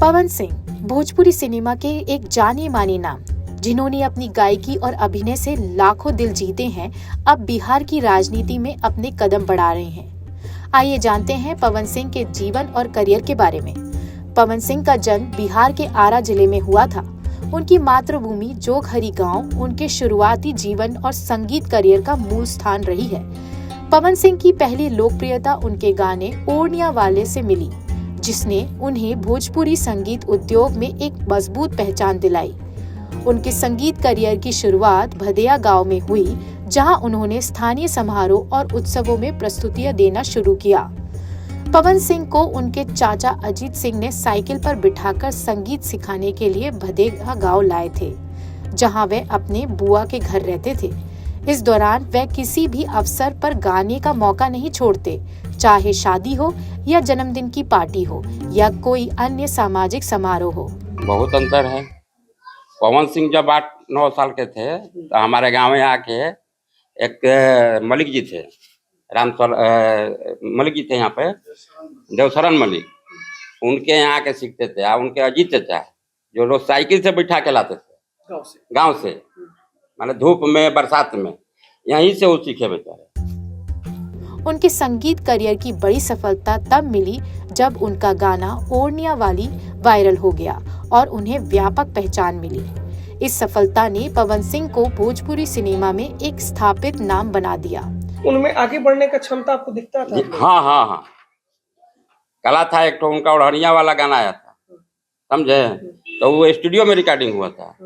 Pawan Singh Bhojpuri cinema के एक जाने माने नाम, जिन्होंने अपनी गायकी और अभिनय से लाखों दिल जीते हैं, अब बिहार की राजनीति में अपने कदम बढ़ा रहे हैं। आइए जानते हैं पवन सिंह के जीवन और करियर के बारे में। पवन सिंह का जन्म बिहार के आरा जिले में हुआ था। उनकी मातृभूमि जोगहरी गांव उनके शुरुआती जीवन और संगीत करियर का मूल स्थान रही है। पवन सिंह की पहली लोकप्रियता उनके गाने ओढ़निया वाले से मिली, जिसने उन्हें भोजपुरी संगीत उद्योग में एक मजबूत पहचान दिलाई। उनके संगीत करियर की शुरुआत भदेया गांव में हुई, जहां उन्होंने स्थानीय समारोह और उत्सवों में प्रस्तुतियां देना शुरू किया। पवन सिंह को उनके चाचा अजीत सिंह ने साइकिल पर बिठाकर संगीत सिखाने के लिए भदेया गांव लाए थे, जहां वे अपने बुआ के घर रहते थे। इस दौरान वे किसी भी अवसर पर गाने का मौका नहीं छोड़ते, चाहे शादी हो या जन्मदिन की पार्टी हो या कोई अन्य सामाजिक समारोह हो। बहुत अंतर है। पवन सिंह जब 8-9 साल के थे तो हमारे गांव में आके एक मलिक जी थे, मलिक जी थे यहाँ पे, देवशरण मलिक, उनके यहाँ आके सीखते थे। उनके अजीत चचा जो रोज साइकिल से बिठा के लाते थे गांव से, माने धूप में बरसात में, यहीं से वो सीखे बेचारे। उनके संगीत करियर की बड़ी सफलता तब मिली जब उनका गाना ओढ़निया वाली वायरल हो गया और उन्हें व्यापक पहचान मिली। इस सफलता ने पवन सिंह को भोजपुरी सिनेमा में एक स्थापित नाम बना दिया। उनमें आगे बढ़ने का क्षमता आपको दिखता था? हाँ, कला था। एक तो उनका ओढ़निया वाला गाना आया था, समझे, तो वो स्टूडियो में रिकॉर्डिंग हुआ था।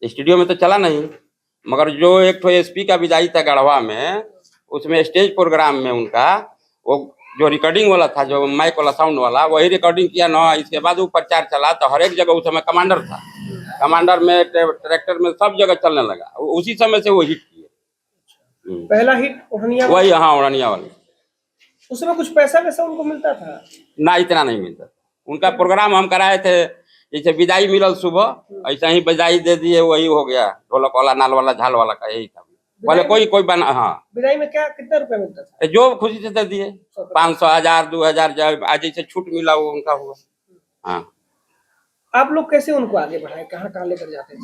स्टूडियो में तो चला नहीं, मगर जो एक तो एसपी का विदाई था गढ़वा में, उसमें स्टेज प्रोग्राम में उनका वो जो रिकॉर्डिंग वाला था, जो माइक वाला साउंड वाला, वही रिकॉर्डिंग किया ना। इसके बाद वो प्रचार चला तो हर एक जगह उस समय कमांडर था, कमांडर में, ट्रैक्टर में, सब जगह चलने लगा। उसी समय से वो हिट किए। पहला हिट ओढ़निया वही, हाँ, ओढ़निया वाली। उसमें कुछ पैसा वैसा उनको मिलता था? ना, इतना नहीं मिलता था। उनका प्रोग्राम हम कराए थे, जैसे विदाई मिलल सुबह, ऐसा ही विदाई दे दिए, वही हो गया। ढोलक वाला, नाल वाला, झाल वाला का यही था। बोले कोई बना। हाँ, विदाई में क्या कितना रुपया मिलता था? जो खुशी से दे दिए, 500, 1000, 2000, आज जैसे छूट मिला वो उनका हुआ। हाँ। आप लोग कैसे उनको आगे बढ़ाए, कहाँ लेकर जाते थे?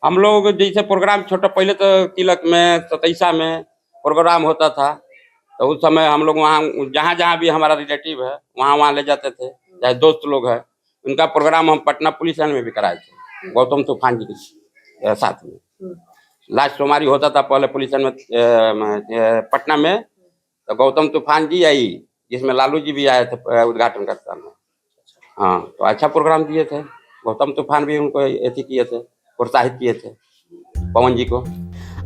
हम लोग जैसे प्रोग्राम छोटा, पहले तो तिलक में, सतैसा में प्रोग्राम होता था, तो उस समय हम लोग वहाँ जहाँ भी हमारा रिलेटिव है वहाँ ले जाते थे, चाहे दोस्त लोग है। उनका प्रोग्राम हम पटना पुलिस लाइन में भी कराए थे, गौतम तूफान जी के साथ में। लास्ट सोमवारी होता था पहले पुलिस लाइन में पटना में, तो गौतम तूफान जी आई, जिसमें लालू जी भी आए थे उद्घाटन करता में। हाँ, तो अच्छा प्रोग्राम दिए थे। गौतम तूफान भी उनको ऐसे किए थे, प्रोत्साहित किए थे पवन जी को।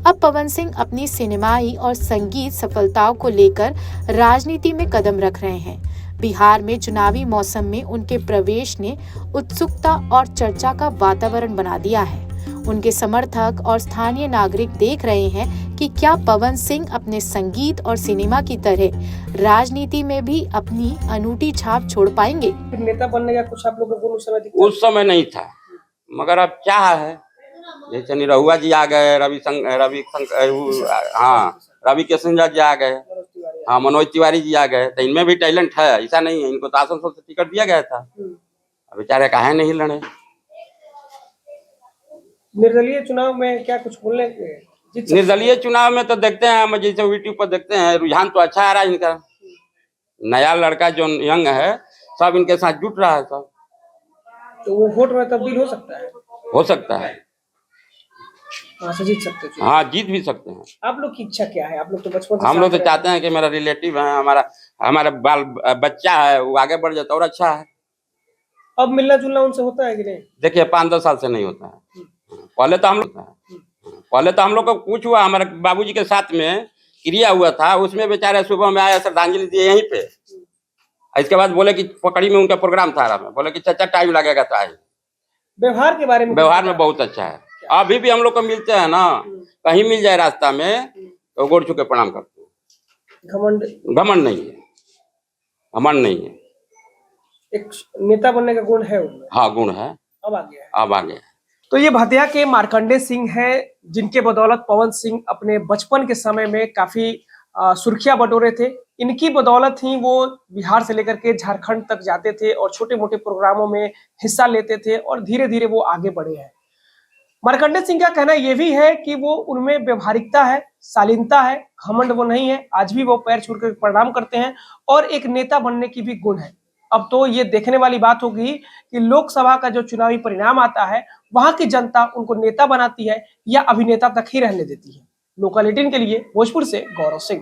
अब पवन सिंह अपनी सिनेमाई और संगीत सफलताओं को लेकर राजनीति में कदम रख रहे हैं। बिहार में चुनावी मौसम में उनके प्रवेश ने उत्सुकता और चर्चा का वातावरण बना दिया है। उनके समर्थक और स्थानीय नागरिक देख रहे हैं कि क्या पवन सिंह अपने संगीत और सिनेमा की तरह राजनीति में भी अपनी अनूठी छाप छोड़ पाएंगे। नेता बनने का कुछ आप लोगों को उस समय नहीं था, मगर अब क्या है, जैसे निरहुआ जी आ गए, रवि किशन जी आ गए, हाँ, मनोज तिवारी जी आ गए, तो इनमें भी टैलेंट है, ऐसा नहीं है। इनको तो आसनसोल से टिकट दिया गया था, बेचारे काहे नहीं लड़े। निर्दलीय चुनाव में क्या कुछ बोलने? निर्दलीय चुनाव में तो देखते हैं हम, जैसे यूट्यूब पर देखते हैं, रुझान तो अच्छा आ रहा है इनका। नया लड़का जो यंग है, सब इनके साथ जुट रहा है सब। तो वो वोट में तब्दील हो सकता है? हो सकता है। जीत सकते हैं। हाँ, जीत भी सकते हैं। आप लोग की इच्छा क्या है? आप लोग तो बचपन से, हम लोग तो चाहते हैं कि मेरा रिलेटिव है, हमारा बाल बच्चा है, वो आगे बढ़ जाता और अच्छा है। अब मिलना जुलना उनसे होता है कि नहीं? देखिए, 5-10 साल से नहीं होता है। पहले तो हम लोग को कुछ हुआ, हमारे बाबूजी के साथ में क्रिया हुआ था, उसमें बेचारे सुबह में आया, श्रद्धांजलि दिए यहीं पे। इसके बाद बोले कि पकड़ी में उनका प्रोग्राम था, बोले कि चाचा टाइम लगेगा तो आए। व्यवहार के बारे में? व्यवहार में बहुत अच्छा है। अभी भी हम लोग को मिलते हैं ना, कहीं मिल जाए रास्ता में तो गोड़ छू के प्रणाम करते हैं। घमंड नहीं है। एक नेता बनने का गुण है उनमें? हाँ, गुण है। अब आ गया। तो ये भदेया के मार्कंडे सिंह हैं, जिनके बदौलत पवन सिंह अपने बचपन के समय में काफी सुर्खियां बटोरे थे। इनकी बदौलत ही वो बिहार से लेकर के झारखंड तक जाते थे और छोटे मोटे प्रोग्रामों में हिस्सा लेते थे और धीरे धीरे वो आगे बढ़े हैं। मार्कंडेय सिंह का कहना यह भी है कि वो उनमें व्यवहारिकता है, शालीनता है, घमंड वो नहीं है। आज भी वो पैर छूकर प्रणाम करते हैं और एक नेता बनने की भी गुण है। अब तो ये देखने वाली बात होगी कि लोकसभा का जो चुनावी परिणाम आता है, वहां की जनता उनको नेता बनाती है या अभिनेता तक ही रहने देती है। लोकल 18 के लिए भोजपुर से गौरव सिंह।